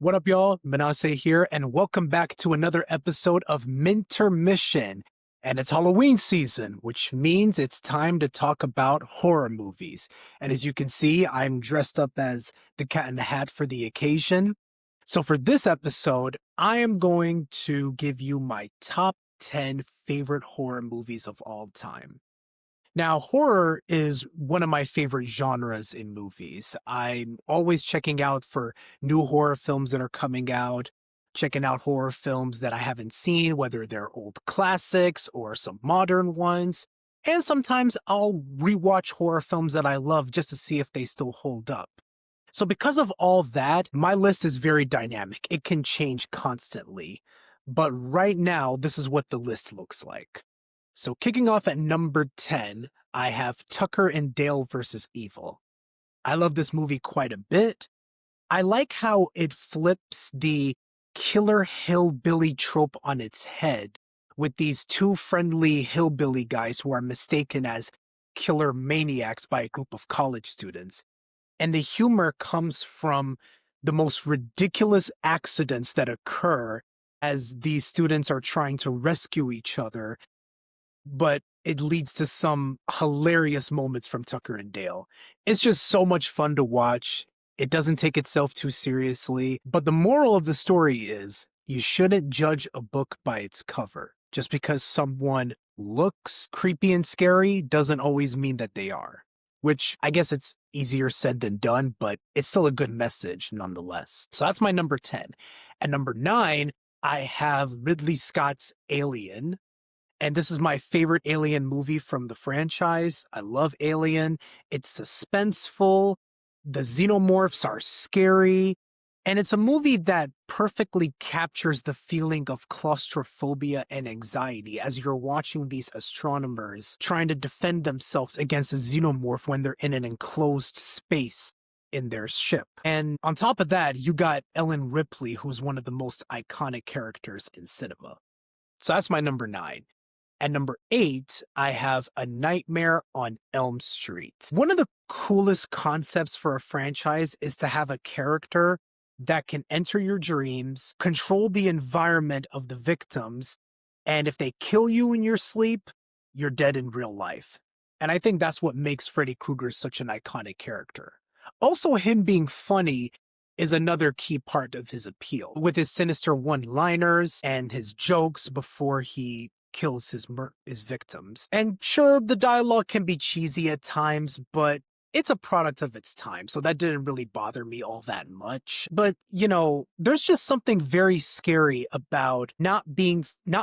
What up, y'all? Manase here, and welcome back to another episode of Mintermission. And it's Halloween season, which means it's time to talk about horror movies. And as you can see, I'm dressed up as the Cat in the Hat for the occasion. So for this episode, I am going to give you my top 10 favorite horror movies of all time. Now, horror is one of my favorite genres in movies. I'm always checking out for new horror films that are coming out, checking out horror films that I haven't seen, whether they're old classics or some modern ones. And sometimes I'll rewatch horror films that I love just to see if they still hold up. So, because of all that, my list is very dynamic. It can change constantly. But right now, this is what the list looks like. So kicking off at number 10, I have Tucker and Dale versus Evil. I love this movie quite a bit. I like how it flips the killer hillbilly trope on its head with these two friendly hillbilly guys who are mistaken as killer maniacs by a group of college students. And the humor comes from the most ridiculous accidents that occur as these students are trying to rescue each other, but it leads to some hilarious moments from Tucker and Dale. It's just so much fun to watch. It doesn't take itself too seriously, but the moral of the story is you shouldn't judge a book by its cover. Just because someone looks creepy and scary doesn't always mean that they are, which I guess it's easier said than done, but it's still a good message nonetheless. So that's my number 10. At number 9, I have Ridley Scott's Alien. And this is my favorite Alien movie from the franchise. I love Alien. It's suspenseful. The xenomorphs are scary. And it's a movie that perfectly captures the feeling of claustrophobia and anxiety as you're watching these astronomers trying to defend themselves against a xenomorph when they're in an enclosed space in their ship. And on top of that, you got Ellen Ripley, who's one of the most iconic characters in cinema. So that's my number 9. At number 8, I have A Nightmare on Elm Street. One of the coolest concepts for a franchise is to have a character that can enter your dreams, control the environment of the victims, and if they kill you in your sleep, you're dead in real life. And I think that's what makes Freddy Krueger such an iconic character. Also, him being funny is another key part of his appeal, with his sinister one-liners and his jokes before he kills his victims. And sure, the dialogue can be cheesy at times, but it's a product of its time, so that didn't really bother me all that much. But, there's just something very scary about not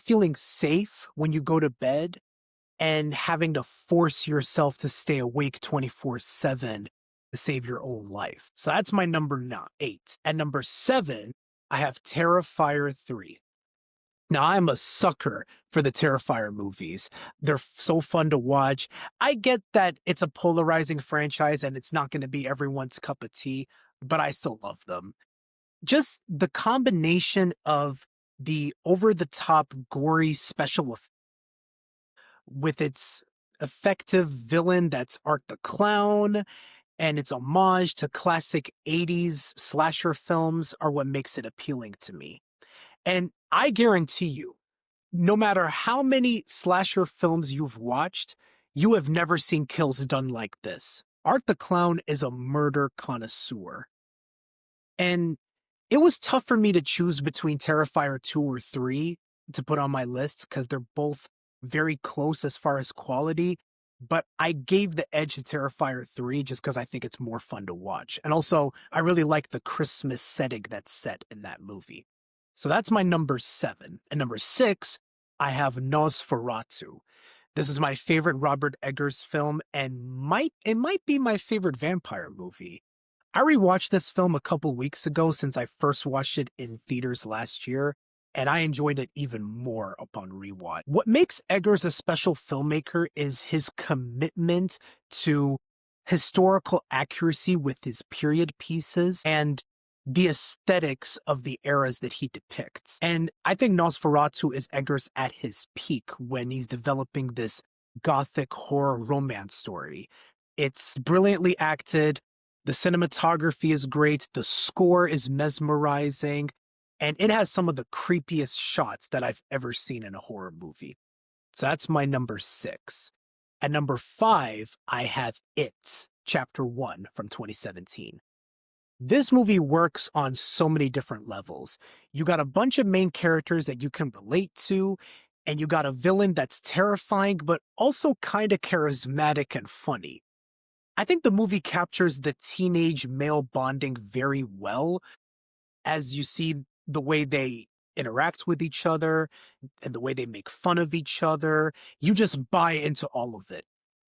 feeling safe when you go to bed and having to force yourself to stay awake 24/7 to save your own life. So that's my number 8. At number 7, I have Terrifier 3. Now, I'm a sucker for the Terrifier movies. They're so fun to watch. I get that it's a polarizing franchise and it's not going to be everyone's cup of tea, but I still love them. Just the combination of the over-the-top gory special effects with its effective villain that's Art the Clown and its homage to classic 80s slasher films are what makes it appealing to me. And I guarantee you, no matter how many slasher films you've watched, you have never seen kills done like this. Art the Clown is a murder connoisseur. And it was tough for me to choose between Terrifier 2 or 3 to put on my list because they're both very close as far as quality. But I gave the edge to Terrifier 3 just because I think it's more fun to watch. And also, I really like the Christmas setting that's set in that movie. So that's my number 7. And number 6, I have Nosferatu. This is my favorite Robert Eggers film and it might be my favorite vampire movie. I rewatched this film a couple weeks ago since I first watched it in theaters last year, and I enjoyed it even more upon rewatch. What makes Eggers a special filmmaker is his commitment to historical accuracy with his period pieces and the aesthetics of the eras that he depicts. And I think Nosferatu is Eggers at his peak when he's developing this gothic horror romance story. It's brilliantly acted. The cinematography is great, the score is mesmerizing, and it has some of the creepiest shots that I've ever seen in a horror movie. So that's my number 6. At number 5, I have It, Chapter 1 from 2017. This movie works on so many different levels. You got a bunch of main characters that you can relate to, and you got a villain that's terrifying, but also kind of charismatic and funny. I think the movie captures the teenage male bonding very well, as you see the way they interact with each other and the way they make fun of each other. You just buy into all of it.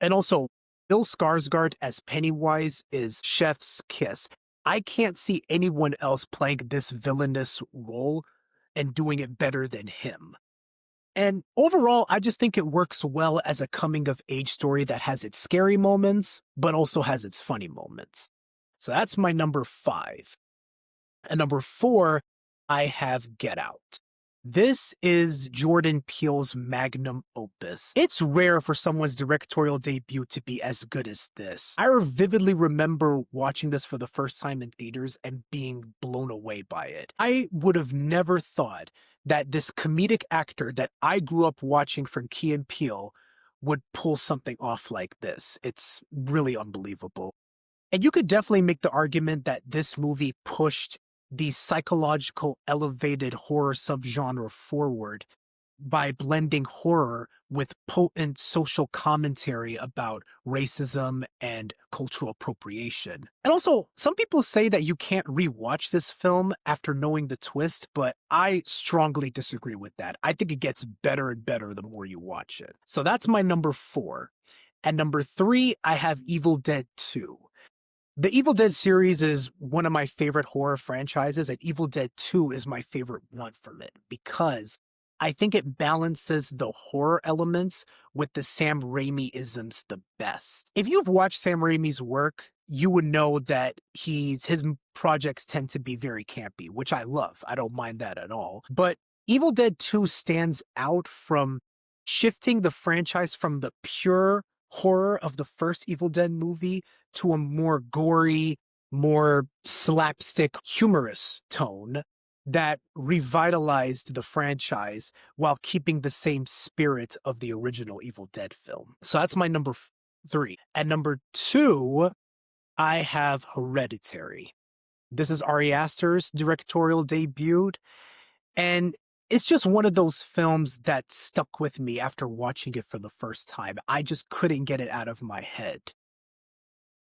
And also, Bill Skarsgård as Pennywise is chef's kiss. I can't see anyone else playing this villainous role and doing it better than him. And overall, I just think it works well as a coming of age story that has its scary moments, but also has its funny moments. So that's my number 5. At number 4, I have Get Out. This is Jordan Peele's magnum opus. It's rare for someone's directorial debut to be as good as this. I vividly remember watching this for the first time in theaters and being blown away by it. I would have never thought that this comedic actor that I grew up watching from Key and Peele would pull something off like this. It's really unbelievable. And you could definitely make the argument that this movie pushed the psychological elevated horror subgenre forward by blending horror with potent social commentary about racism and cultural appropriation. And also, some people say that you can't rewatch this film after knowing the twist, but I strongly disagree with that. I think it gets better and better the more you watch it. So that's my number 4. At number 3, I have Evil Dead 2. The Evil Dead series is one of my favorite horror franchises, and Evil Dead 2 is my favorite one from it because I think it balances the horror elements with the Sam Raimi isms the best. If you've watched Sam Raimi's work, you would know that his projects tend to be very campy, which I love. I don't mind that at all. But Evil Dead 2 stands out from shifting the franchise from the pure horror of the first Evil Dead movie to a more gory, more slapstick, humorous tone that revitalized the franchise while keeping the same spirit of the original Evil Dead film. So that's my number 3. At number 2, I have Hereditary. This is Ari Aster's directorial debut, and it's just one of those films that stuck with me after watching it for the first time. I just couldn't get it out of my head.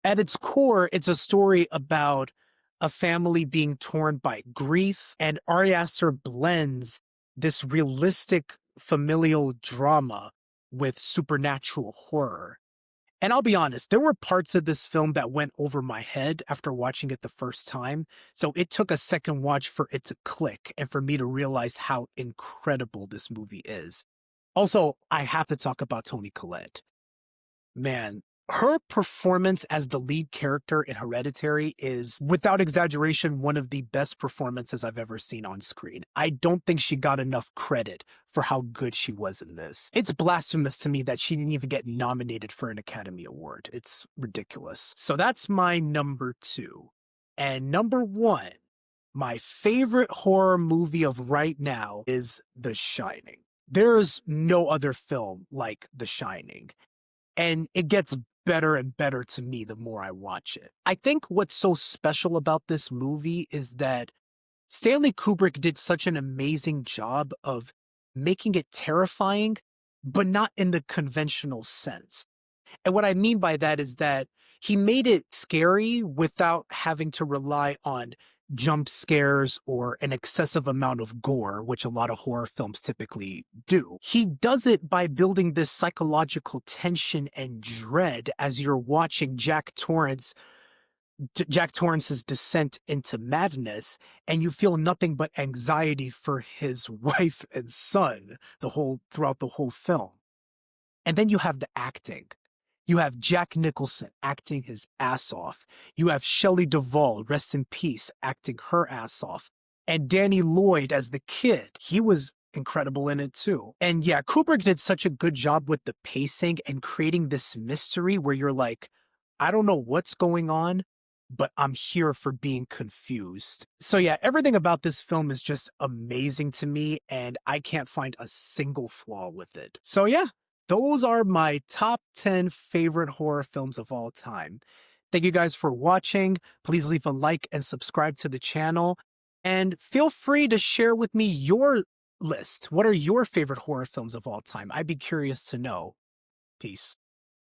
At its core, it's a story about a family being torn by grief, and Ari Aster blends this realistic familial drama with supernatural horror. And I'll be honest, there were parts of this film that went over my head after watching it the first time, so it took a second watch for it to click and for me to realize how incredible this movie is. Also, I have to talk about Toni Collette. Man, her performance as the lead character in Hereditary is, without exaggeration, one of the best performances I've ever seen on screen. I don't think she got enough credit for how good she was in this. It's blasphemous to me that she didn't even get nominated for an Academy Award. It's ridiculous. So that's my number 2. And number 1, my favorite horror movie of right now is The Shining. There's no other film like The Shining. And it gets better and better to me the more I watch it. I think what's so special about this movie is that Stanley Kubrick did such an amazing job of making it terrifying, but not in the conventional sense. And what I mean by that is that he made it scary without having to rely on jump scares or an excessive amount of gore, which a lot of horror films typically do. He does it by building this psychological tension and dread as you're watching Jack Torrance's descent into madness, and you feel nothing but anxiety for his wife and son throughout the whole film. And then you have the acting. You have Jack Nicholson acting his ass off. You have Shelley Duvall, rest in peace, acting her ass off. And Danny Lloyd as the kid. He was incredible in it too. And yeah, Kubrick did such a good job with the pacing and creating this mystery where you're like, I don't know what's going on, but I'm here for being confused. So yeah, everything about this film is just amazing to me, and I can't find a single flaw with it. So yeah, those are my top 10 favorite horror films of all time. Thank you guys for watching. Please leave a like and subscribe to the channel. And feel free to share with me your list. What are your favorite horror films of all time? I'd be curious to know. Peace.